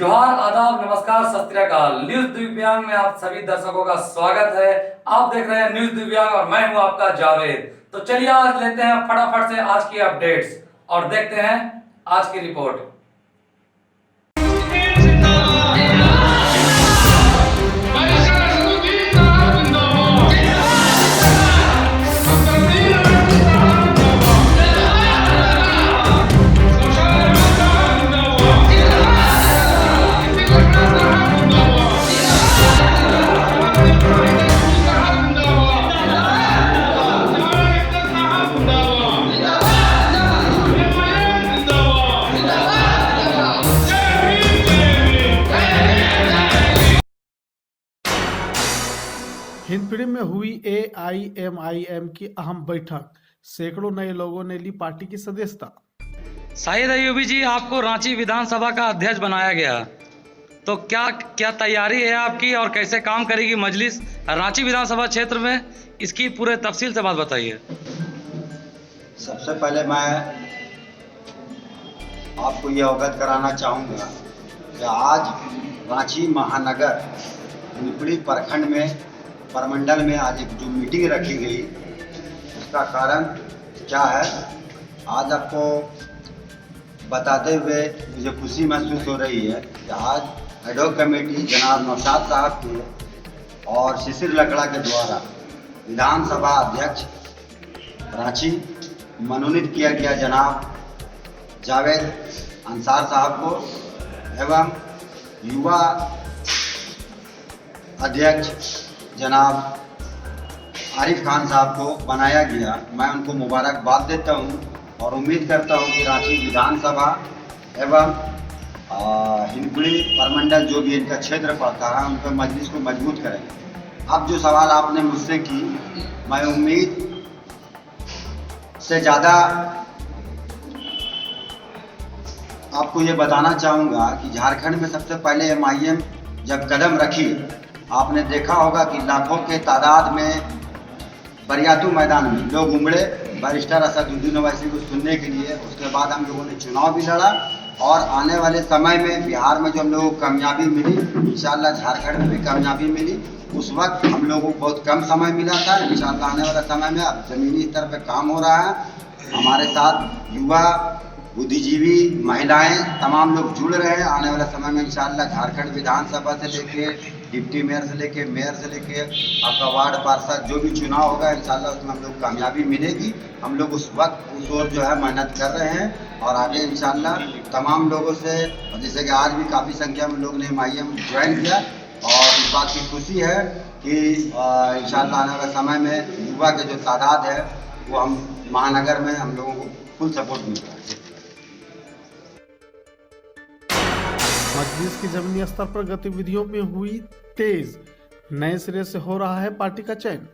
जोहार, आदाब, नमस्कार, सत श्री अकाल। न्यूज दिव्यांग में आप सभी दर्शकों का स्वागत है। आप देख रहे हैं न्यूज दिव्यांग और मैं हूं आपका जावेद। तो चलिए आज लेते हैं फटाफट से आज की अपडेट्स और देखते हैं आज की रिपोर्ट। हिंदपीढ़ी में हुई AIMIM की अहम बैठक, सैकड़ों नए लोगों ने ली पार्टी की सदस्यता। शाहिद अयूबी जी, आपको रांची विधानसभा का अध्यक्ष बनाया गया, तो क्या क्या तैयारी है आपकी और कैसे काम करेगी मजलिस रांची विधानसभा क्षेत्र में, इसकी पूरे तफसील से बात बताइए। सबसे पहले मैं आपको ये अवगत कराना चाहूँगा कि आज रांची महानगर हिंदपीढ़ी प्रखंड में परमंडल में आज एक जो मीटिंग रखी गई, उसका कारण क्या है आज आपको बताते हुए मुझे खुशी महसूस हो रही है कि आज एडॉक कमेटी जनाब नौशाद साहब के और शिशिर लकड़ा के द्वारा विधानसभा अध्यक्ष रांची मनोनीत किया गया जनाब जावेद अंसार साहब को एवं युवा अध्यक्ष जनाब आरिफ खान साहब को बनाया गया। मैं उनको मुबारकबाद देता हूं और उम्मीद करता हूं कि रांची विधानसभा एवं हिंदपीढ़ी परमंडल जो भी इनका क्षेत्र पड़ता है उन पर मजलिस को मजबूत करेंगे। अब जो सवाल आपने मुझसे की, मैं उम्मीद से ज़्यादा आपको ये बताना चाहूँगा कि झारखंड में सबसे पहले MIM जब कदम रखी, आपने देखा होगा कि लाखों के तादाद में बरियातू मैदान में लोग उमड़े बैरिस्टर असदुद्दीन ओवैसी को सुनने के लिए। उसके बाद हम लोगों ने चुनाव भी लड़ा और आने वाले समय में बिहार में जो हम लोगों को कामयाबी मिली, इंशाल्लाह झारखंड में भी कामयाबी मिली। उस वक्त हम लोगों को बहुत कम समय मिला था, इंशाल्लाह आने वाला समय में अब ज़मीनी स्तर पर काम हो रहा है। हमारे साथ युवा बुद्धिजीवी महिलाएं तमाम लोग जुड़ रहे हैं। आने वाला समय में इंशाल्लाह झारखंड विधानसभा से लेके डिप्टी मेयर से लेके मेयर से लेके आपका वार्ड पार्षद जो भी चुनाव होगा इंशाल्लाह उसमें हम लोग कामयाबी मिलेगी। हम लोग उस वक्त उस ओर जो है मेहनत कर रहे हैं और आगे इंशाल्लाह तमाम लोगों से, जैसे कि आज भी काफ़ी संख्या में लोग ने MIM ज्वाइन किया और इस बात की खुशी है कि इंशाल्लाह आने वाले समय में युवा के जो तादाद है वो हम महानगर में हम लोगों को फुल सपोर्ट मिलता है। मजलिस की जमीनी स्तर पर गतिविधियों में हुई तेज, नए सिरे से हो रहा है पार्टी का चयन।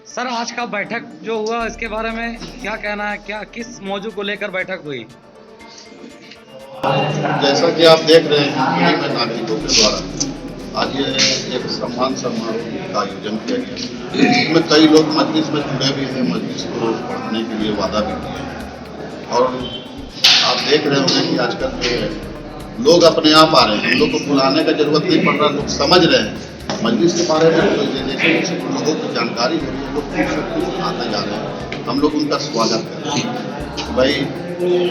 सर, आज का बैठक जो हुआ इसके बारे में क्या कहना है, क्या किस मौजू को लेकर बैठक हुई? जैसा कि आप देख रहे हैं कि नागरिकों के द्वारा आज ये एक सम्मान समारोह का आयोजन किया गया। इसमें कई लोग मजलिस में जुड़े भी हैं, मजलिस को पढ़ने के लिए वादा भी किया और आप देख रहे होंगे कि आजकल जो लोग अपने आप आ रहे हैं, हम लोग को बुलाने का जरूरत नहीं पड़ रहा, लोग समझ रहे हैं मजलिस के बारे में। तो जैसे लोगों को जानकारी हो रही है, लोग कुछ आते जा रहे हैं, हम लोग उनका स्वागत कर रहे हैं। भाई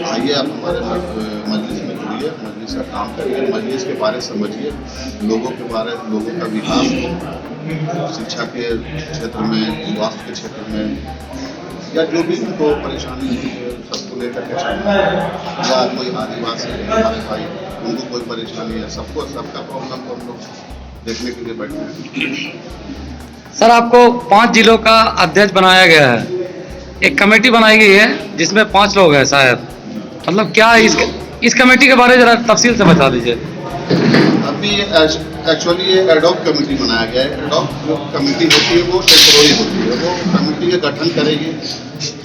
आइए आप हमारे मजलिस में जुड़िए, मजलिस का काम करिए, मजलिस के बारे समझिए, लोगों के बारे, लोगों का विकास हो, शिक्षा के क्षेत्र में, स्वास्थ्य के क्षेत्र में या जो भी उनको परेशानी होती है सबको लेकर के चलना, या कोई आदिवासी भाई उनको कोई परेशानी है, सबको सबका प्रॉब्लम को हम लोग देखने के लिए बैठे हैं। सर, आपको 5 जिलों का अध्यक्ष बनाया गया है, एक कमेटी बनाई गई है जिसमें 5 लोग हैं शायद, मतलब क्या इस कमेटी के बारे में जरा तफसील से बता दीजिए। अभी एक्चुअली ये एडॉक कमेटी बनाया गया है। एडॉक जो कमेटी होती है वो टेम्पोररी होती है, वो कमेटी का गठन करेगी,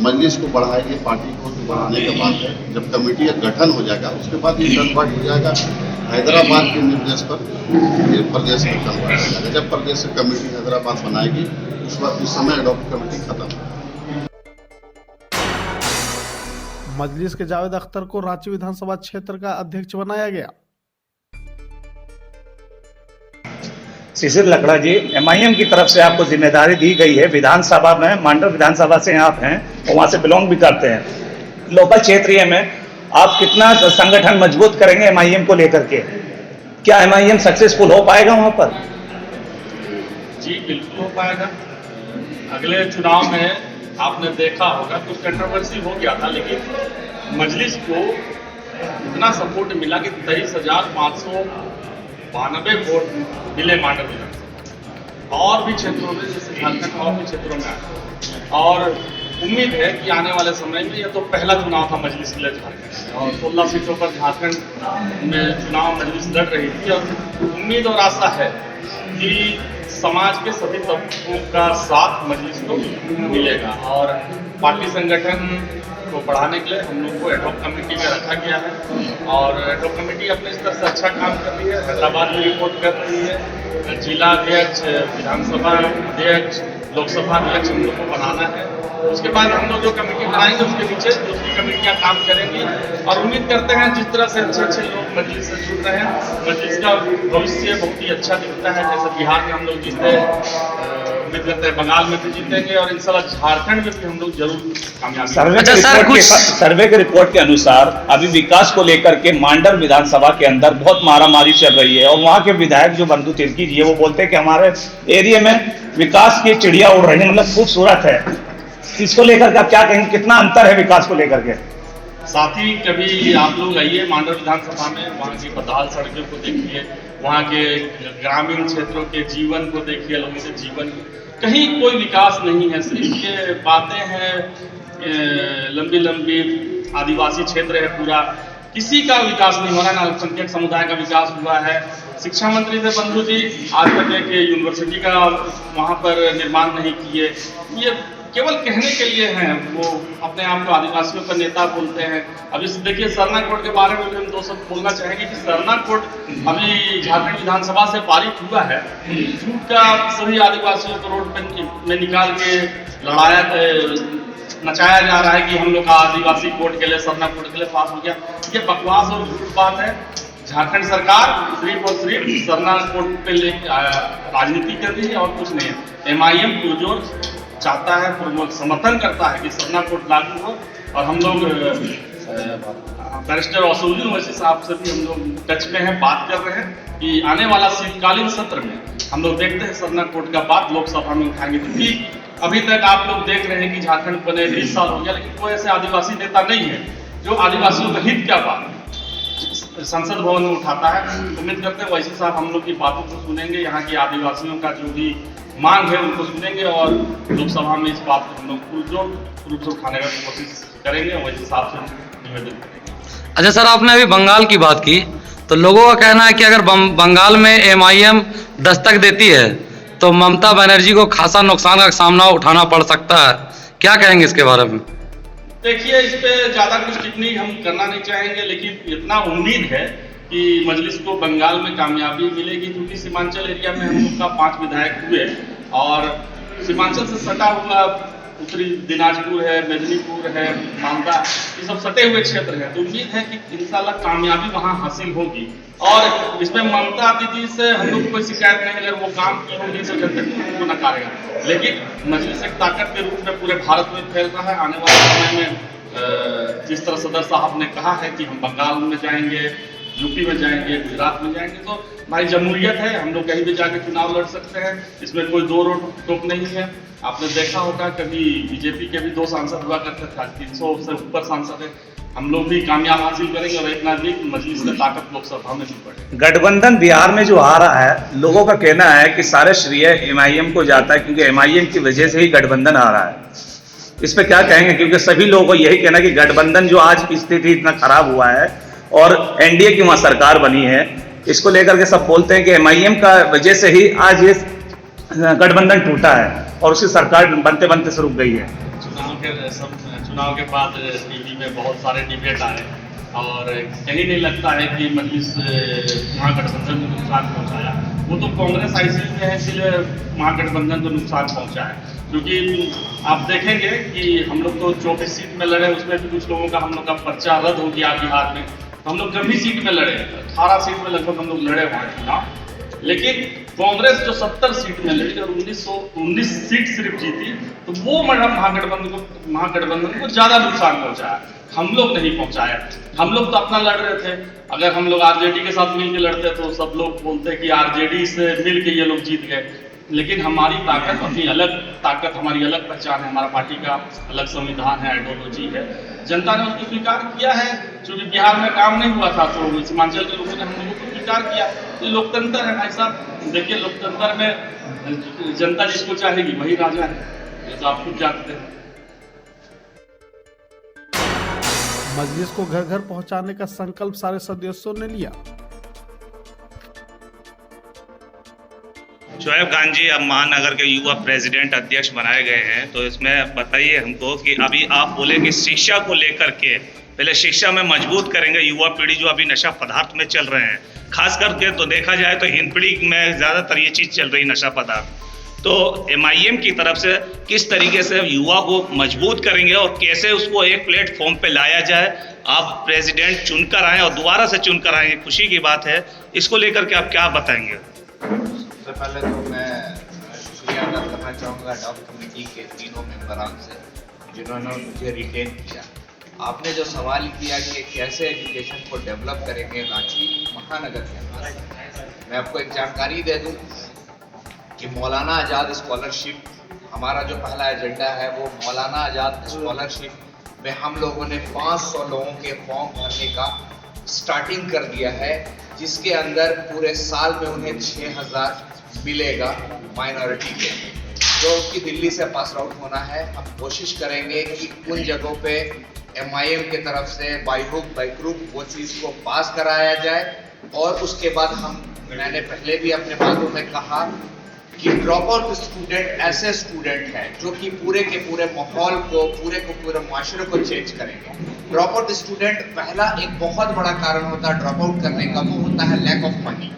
मजलिस को बढ़ाएगी, पार्टी को बढ़ाने के बाद है जब कमेटी का गठन हो जाएगा उसके बाद ये कन्वर्ट हो जाएगा हैदराबाद के निर्देश पर, ये प्रदेश में कन्वर्ट हो जाएगा। जब प्रदेश से कमेटी हैदराबाद बनाएगी उस समय एडॉक कमेटी खत्म हो। मजलिस के जावेद अख्तर को रांची विधानसभा क्षेत्र का अध्यक्ष बनाया गया। शिशिर लकड़ा जी, MIM की तरफ से आपको जिम्मेदारी दी गई है विधानसभा में, मांडर विधानसभा से आप हैं और वहाँ से बिलोंग भी करते हैं। लोकल क्षेत्रीय में आप कितना संगठन मजबूत करेंगे MIM को लेकर के? क्या MIM सक्सेसफुल हो पाएगा वहाँ पर? जी बिल्कुल हो पाएगा। अगले चुनाव में आपने देखा होगा कुछ कंट्रोवर्सी हो गया था, लेकिन मजलिस को इतना सपोर्ट मिला कि 23,592 वोट मिले मांडर विधानसभा और भी क्षेत्रों में, जैसे झारखंड और भी क्षेत्रों में आए। और उम्मीद है कि आने वाले समय में, यह तो पहला चुनाव था मजलिस के लिए झारखंड और 16 सीटों पर झारखंड में चुनाव मजलिस लड़ रही थी। और उम्मीद और आशा है कि समाज के सभी तबकों का साथ मजलिस को मिलेगा और पार्टी संगठन को बढ़ाने के लिए हम लोग को एडहॉक कमेटी में रखा गया है और एडहॉक कमेटी अपने स्तर से अच्छा काम कर रही है। हैदराबाद में रिपोर्ट कर रही है। जिला अध्यक्ष, विधानसभा अध्यक्ष, लोकसभा अध्यक्ष हम लोग को बनाना है। उसके बाद हम लोग जो कमेटी बनाएंगे उसके नीचे दूसरी कमेटियां काम करेंगी और उम्मीद करते हैं जिस तरह से अच्छे अच्छे लोग मजलिस से जुड़ रहे हैं, मजलिस का भविष्य बहुत ही अच्छा दिखता है। जैसे बिहार में हम लोग जीते, उम्मीद करते हैं बंगाल में भी जीतेंगे और इंशाल्लाह झारखंड में भी हम लोग जरूर कामयाबी। सर्वे के रिपोर्ट के अनुसार अभी विकास को लेकर के मांडर विधानसभा के अंदर बहुत मारामारी चल रही है और वहाँ के विधायक जो बंधु तिर्की जी है वो बोलते हैं कि हमारे एरिया में विकास की चिड़िया उड़ रही है, मतलब खूबसूरत है। इसको लेकर के आप क्या कहेंगे, कितना अंतर है विकास को लेकर के? साथी कभी आप लोग आइए मांडर विधानसभा में, वहाँ की बदहाल सड़कों को देखिए, वहाँ के ग्रामीण क्षेत्रों के जीवन को देखिए, लोगों के जीवन कहीं कोई विकास नहीं है। सिर्फ ये बातें हैं, लंबी लंबी आदिवासी क्षेत्र है पूरा, किसी का विकास नहीं हो रहा है। ना अल्पसंख्यक समुदाय का विकास हुआ है। शिक्षा मंत्री थे बंधु जी, आज तक एक यूनिवर्सिटी का वहाँ पर निर्माण नहीं किए। ये केवल कहने के लिए हैं, वो अपने आप को आदिवासियों का नेता बोलते हैं। अभी देखिए सरना कोड के बारे में भी हम दो शब्द बोलना चाहेंगे कि सरना कोड अभी झारखंड विधानसभा से पारित हुआ है। झूठ का सभी आदिवासियों को रोड पे में निकाल के लड़ाया नचाया जा रहा है कि हम लोग का आदिवासी कोड के लिए, सरना कोड के लिए पास हो गया। ये बकवास और झूठ बात है। झारखंड सरकार सिर्फ और सिर्फ सरना कोड पे राजनीति कर रही है और कुछ नहीं है। MIM पुरजोर चाहता है, समर्थन करता है कि सरना कोड लागू हो और हम लोग बैरिस्टर असदुद्दीन ओवैसी साहब से भी हम लोग टच में हैं, बात कर रहे हैं कि आने वाला शीतकालीन सत्र में हम लोग देखते हैं सरना कोड का बात लोकसभा में उठाएंगे। क्योंकि अभी तक आप लोग देख रहे हैं कि झारखंड बने 20 साल हो गया, लेकिन कोई ऐसे आदिवासी नेता नहीं है जो आदिवासियों का हित क्या बात संसद भवन में उठाता है। उम्मीद करते हैं वैसे साहब हम लोग की बातों को सुनेंगे, यहाँ की आदिवासियों का जो भी मांग है उनको सुनेंगे और लोकसभा में इस बात को हम लोग पुरजोर रूप से उठाने का कोशिश करेंगे। वैसे साहब से निवेदन करेंगे। अच्छा सर, आपने अभी बंगाल की बात की, तो लोगों का कहना है कि अगर बंगाल में MIM दस्तक देती है तो ममता बनर्जी को खासा नुकसान का सामना उठाना पड़ सकता है। क्या कहेंगे इसके बारे में? देखिए, इस पे ज़्यादा कुछ टिप्पणी हम करना नहीं चाहेंगे, लेकिन इतना उम्मीद है कि मजलिस को बंगाल में कामयाबी मिलेगी। क्योंकि सीमांचल एरिया में हम लोग का 5 विधायक हुए और सीमांचल से सटा हुआ उत्तरी दिनाजपुर है, मेदिनीपुर है, मालदा, ये सब सटे हुए क्षेत्र हैं। तो उम्मीद है कि इंशाल्लाह कामयाबी वहाँ हासिल होगी और इसमें ममता दीदी से हम लोग कोई शिकायत नहीं। अगर वो काम की होगी तो जनता को नकारेगा, लेकिन मजलिस एक ताकत के रूप में पूरे भारत में फैल रहा है। आने वाले समय में जिस तरह सदर साहब ने कहा है कि हम बंगाल में जाएंगे, यूपी में जाएंगे, गुजरात में जाएंगे, तो हमारी जमहूरियत है, हम लोग कहीं भी जाके चुनाव लड़ सकते हैं, इसमें कोई दो रोक टोक नहीं है। आपने देखा होगा कभी बीजेपी के भी 2 सांसद हुआ करते थे, 300 से ऊपर सांसद है। हम लोग भी कामयाब हासिल करेंगे और एक नजदीक मजलिस का ताकत लोकसभा में भी बढ़ेगी। गठबंधन बिहार में जो आ रहा है, लोगों का कहना है कि सारे श्रेय MIM को जाता है क्योंकि MIM की वजह से ही गठबंधन आ रहा है। इस पे क्या कहेंगे? क्योंकि सभी लोगों को यही कहना कि गठबंधन जो आज की स्थिति इतना खराब हुआ है और NDA की वहाँ सरकार बनी है, इसको लेकर के सब बोलते हैं कि MIM का वजह से ही आज ये गठबंधन टूटा है और उसकी सरकार बनते बनते से रुक गई है। चुनाव के बाद टीवी में बहुत सारे डिबेट आए और कहीं नहीं लगता है कि मजलिस महागठबंधन को नुकसान पहुंचाया। वो तो कांग्रेस ICU में है, इसलिए महागठबंधन को नुकसान पहुंचा है। क्योंकि आप देखेंगे कि हम लोग तो 24 सीट में लड़े, उसमें भी कुछ लोगों का हम लोग का पर्चा रद्द हो गया बिहार में। हम लोग कम ही सीट में लड़े, 18 सीट में लगभग हम लोग लड़े हुए हैं चुनाव। लेकिन कांग्रेस जो 70 सीट में लड़ी और 19 सीट सिर्फ जीती, तो वो महागठबंधन को ज्यादा नुकसान पहुंचाया, हम लोग नहीं पहुंचाया। हम लोग तो अपना लड़ रहे थे। अगर हम लोग आरजेडी के साथ मिलकर लड़ते तो सब लोग बोलते कि आरजेडी से मिलके ये लोग जीत गए, लेकिन हमारी ताकत अपनी अलग ताकत, हमारी अलग पहचान है, हमारा पार्टी का अलग संविधान है, आइडियोलॉजी है। जनता ने उसको स्वीकार किया है। चूंकि बिहार में काम नहीं हुआ था तो सीमांचल के लोगों ने हम लोगों को स्वीकार किया। तो लोकतंत्र है भाई साहब। देखिए, लोकतंत्र में जनता जिसको चाहेगी वही राजा है, ये तो आप खुद जानते हैं। मजलिस को घर घर पहुंचाने का संकल्प सारे सदस्यों ने लिया। शोएब खान जी अब महानगर के युवा प्रेसिडेंट अध्यक्ष बनाए गए हैं, तो इसमें बताइए हमको कि अभी आप बोले कि शिक्षा को लेकर के पहले शिक्षा में मजबूत करेंगे युवा पीढ़ी जो अभी नशा पदार्थ में चल रहे हैं, खास करके तो देखा जाए तो हिंद पीढ़ी में ज़्यादातर ये चीज़ चल रही नशा पदार्थ। तो एमआईएम की तरफ से किस तरीके से युवा को मजबूत करेंगे और कैसे उसको एक प्लेटफॉर्म पे लाया जाए। आप प्रेसिडेंट चुनकर आए और दोबारा से चुनकर आए, खुशी की बात है। इसको लेकर के आप क्या बताएंगे? सबसे पहले तो मैं शुक्रिया अदा करना चाहूँगा डॉग कमेटी के तीनों मेंबरान से जिन्होंने मुझे रिटेन किया। आपने जो सवाल किया कि कैसे एजुकेशन को डेवलप करेंगे रांची महानगर के अंदर, मैं आपको एक जानकारी दे दूँ कि मौलाना आज़ाद स्कॉलरशिप हमारा जो पहला एजेंडा है वो मौलाना आज़ाद स्कॉलरशिप में हम लोगों ने 500 लोगों के फॉर्म भरने का स्टार्टिंग कर दिया है, जिसके अंदर पूरे साल में उन्हें 6000 मिलेगा माइनॉरिटी के, जो कि दिल्ली से पास आउट होना है। हम कोशिश करेंगे कि उन जगहों पे एमआईएम के तरफ से बाई हुक बाई क्रूक वो चीज़ को पास कराया जाए। और उसके बाद मैंने पहले भी अपने बातों में कहा कि ड्रॉप आउट स्टूडेंट ऐसे स्टूडेंट हैं जो कि पूरे के पूरे माहौल को, पूरे माशरे को चेंज करेंगे। ड्रॉप आउट स्टूडेंट पहला एक बहुत बड़ा कारण होता है ड्रॉप आउट करने का, वो होता है lack of money.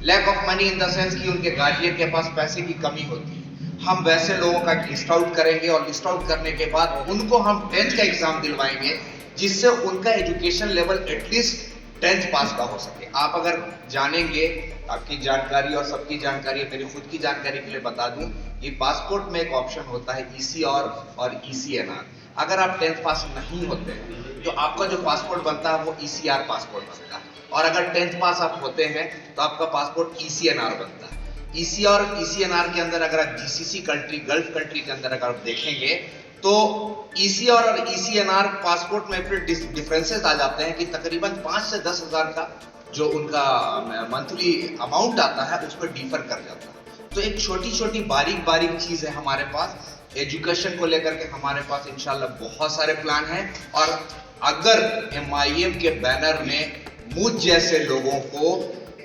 Lack of money in the sense कि उनके गार्जियन के पास पैसे की कमी होती है। हम वैसे लोगों का लिस्ट आउट करेंगे और लिस्ट आउट करने के बाद उनको हम 10th का एग्जाम दिलवाएंगे, जिससे उनका एजुकेशन लेवल एटलीस्ट 10th पास का हो सके। आप अगर जानेंगे, आपकी जानकारी और सबकी जानकारी, मेरी खुद की जानकारी के लिए बता दूं, ये पासपोर्ट में एक ऑप्शन होता है ECR और ECNR। अगर आप 10th पास नहीं होते तो आपका जो पासपोर्ट बनता है वो ECR पासपोर्ट बनता है, और अगर 10th पास आप होते हैं तो आपका पासपोर्ट ECNR बनता है। ECR और ECNR के अंदर अगर आप GCC कंट्री, गल्फ कंट्री के अंदर अगर आप देखेंगे तो ECR और ECNR पासपोर्ट में फिर डिफरेंसेस आ जाते हैं कि तकरीबन 5 से 10 हज़ार का जो उनका मंथली अमाउंट आता है उस पर डिफर कर जाता है। तो एक छोटी छोटी बारीक चीज़ है हमारे पास। एजुकेशन को लेकर के हमारे पास इंशाल्लाह बहुत सारे प्लान हैं, और अगर MIM के बैनर ने मुझ जैसे लोगों को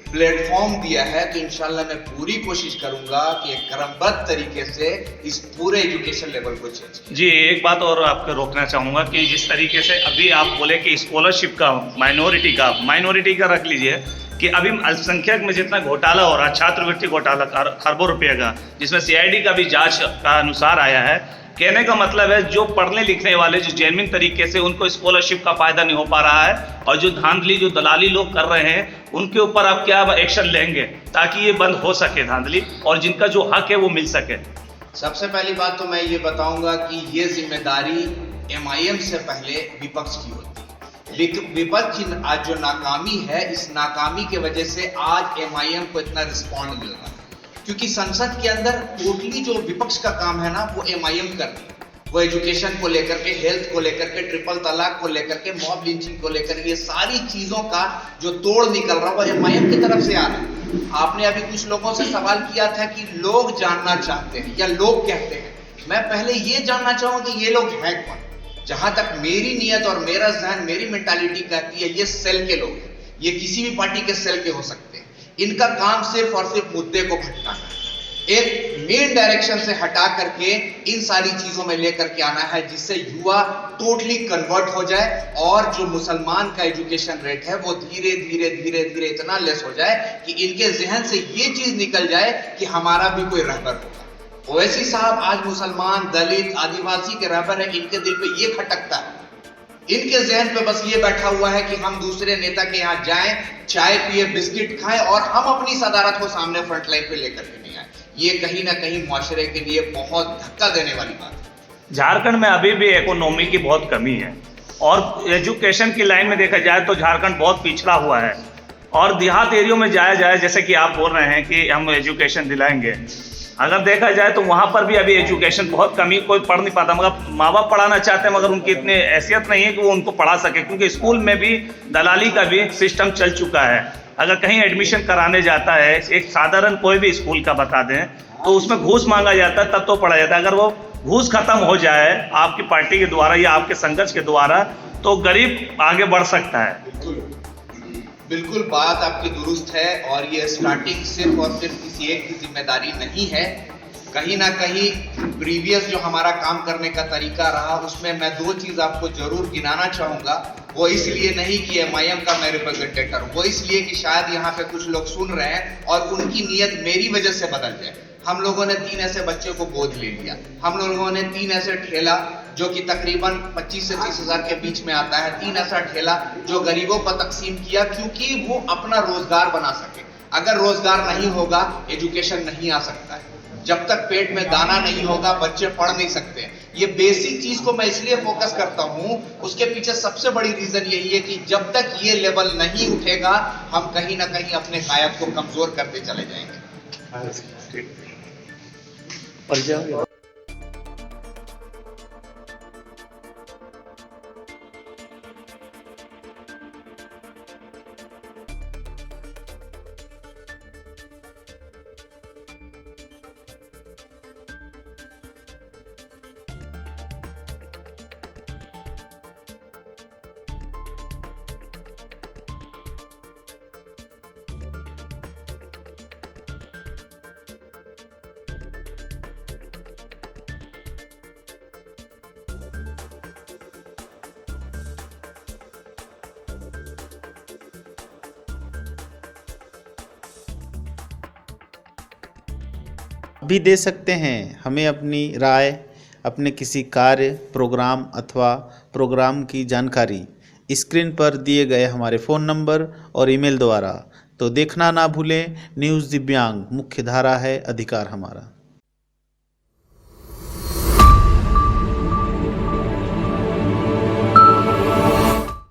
प्लेटफॉर्म दिया है तो इंशाल्लाह मैं पूरी कोशिश करूंगा कि एक क्रमबद्ध तरीके से इस पूरे एजुकेशन लेवल को चेंज किया। जी, एक बात और आपको रोकना चाहूँगा कि जिस तरीके से अभी आप बोले कि स्कॉलरशिप का माइनॉरिटी का रख लीजिए कि अभी अल्पसंख्यक में जितना घोटाला हो रहा है, छात्रवृत्ति घोटाला खरबों रुपये का, जिसमें CID का भी जांच का अनुसार आया है, कहने का मतलब है जो पढ़ने लिखने वाले जो जेन्युइन तरीके से उनको स्कॉलरशिप का फायदा नहीं हो पा रहा है, और जो धांधली जो दलाली लोग कर रहे हैं उनके ऊपर आप क्या एक्शन लेंगे ताकि ये बंद हो सके धांधली, और जिनका जो हक है वो मिल सके? सबसे पहली बात तो मैं ये बताऊंगा कि ये जिम्मेदारी MIM से पहले विपक्ष की होती है। विपक्ष की आज जो नाकामी है, इस नाकामी की वजह से आज MIM को इतना रिस्पॉन्ड मिल रहा है, क्योंकि संसद के अंदर टोटली जो विपक्ष का काम है ना वो MIM कर रही है। वो एजुकेशन को लेकर के, हेल्थ को लेकर के, ट्रिपल तलाक को लेकर के, मॉब लिंचिंग को लेकर के, ये सारी चीजों का जो तोड़ निकल रहा है वो MIM की तरफ से आ रहा है। आपने अभी कुछ लोगों से सवाल किया था कि लोग जानना चाहते हैं या लोग कहते हैं। मैं पहले ये जानना चाहूंगा कि ये लोग हैं कौन। जहां तक मेरी नीयत और मेरा जहन, मेरी मेंटालिटी कहती है, ये सेल के लोग हैं। ये किसी भी पार्टी के सेल के हो सकते हैं। इनका काम सिर्फ और सिर्फ मुद्दे को भटकाना है, एक मेन डायरेक्शन से हटा करके इन सारी चीजों में लेकर के आना है, जिससे युवा टोटली कन्वर्ट हो जाए और जो मुसलमान का एजुकेशन रेट है वो धीरे धीरे इतना लेस हो जाए कि इनके जहन से ये चीज निकल जाए कि हमारा भी कोई रहबर होगा। ओवैसी साहब आज मुसलमान, दलित, आदिवासी के रहबर है, इनके दिल पे ये खटकता है इनके जहन पे बस ये बैठा हुआ है कि हम दूसरे नेता के यहाँ जाएं, चाय पिए, बिस्किट खाएं और हम अपनी सदारत को सामने फ्रंट लाइन पे लेकर के नहीं आए। ये कहीं ना कहीं मुआशरे के लिए बहुत धक्का देने वाली बात है। झारखंड में अभी भी इकोनॉमी की बहुत कमी है और एजुकेशन की लाइन में देखा जाए तो झारखंड बहुत पिछड़ा हुआ है। और देहात एरियो में जाया जाए, जैसे कि आप बोल रहे हैं कि हम एजुकेशन दिलाएंगे, अगर देखा जाए तो वहाँ पर भी अभी एजुकेशन बहुत कमी, कोई पढ़ नहीं पाता। मगर माँ बाप पढ़ाना चाहते हैं मगर उनकी इतनी हैसियत नहीं है कि वो उनको पढ़ा सके, क्योंकि स्कूल में भी दलाली का भी सिस्टम चल चुका है। अगर कहीं एडमिशन कराने जाता है, एक साधारण कोई भी स्कूल का बता दें, तो उसमें घूस मांगा जाता है तब तो पढ़ा जाता है। अगर वो घूस खत्म हो जाए आपकी पार्टी के द्वारा या आपके संघर्ष के द्वारा, तो गरीब आगे बढ़ सकता है। बिल्कुल बात आपकी दुरुस्त है और ये स्टार्टिंग सिर्फ और सिर्फ किसी एक की जिम्मेदारी नहीं है। कहीं ना कहीं प्रीवियस जो हमारा काम करने का तरीका रहा, उसमें मैं दो चीज आपको जरूर गिनाना चाहूंगा। वो इसलिए नहीं कि MIM का मैं रिप्रेजेंटेटिव हूं, वो इसलिए कि शायद यहाँ पे कुछ लोग सुन रहे हैं और उनकी नीयत मेरी वजह से बदल जाए। हम लोगों ने 3 ऐसे बच्चों को गोद ले लिया, हम लोगों ने 3 ऐसे ठेला जो कि तकरीबन 25 से 30 हजार के बीच में आता है, 3 ऐसा ठेला जो गरीबों को तकसीम किया, क्योंकि वो अपना रोजगार बना सके। अगर रोजगार नहीं होगा, एजुकेशन नहीं आ सकता है। जब तक पेट में दाना नहीं होगा, बच्चे पढ़ नहीं सकते। ये बेसिक चीज को मैं इसलिए फोकस करता हूं, उसके पीछे सबसे बड़ी रीजन यही है कि जब तक ये लेवल नहीं उठेगा, हम कहीं ना कहीं अपने कायद को कमजोर करते चले जाएंगे। भी दे सकते हैं हमें अपनी राय, अपने किसी कार्य, प्रोग्राम अथवा प्रोग्राम की जानकारी स्क्रीन पर दिए गए हमारे फ़ोन नंबर और ईमेल द्वारा। तो देखना ना भूलें। न्यूज़ दिव्यांग, मुख्य धारा है, अधिकार हमारा।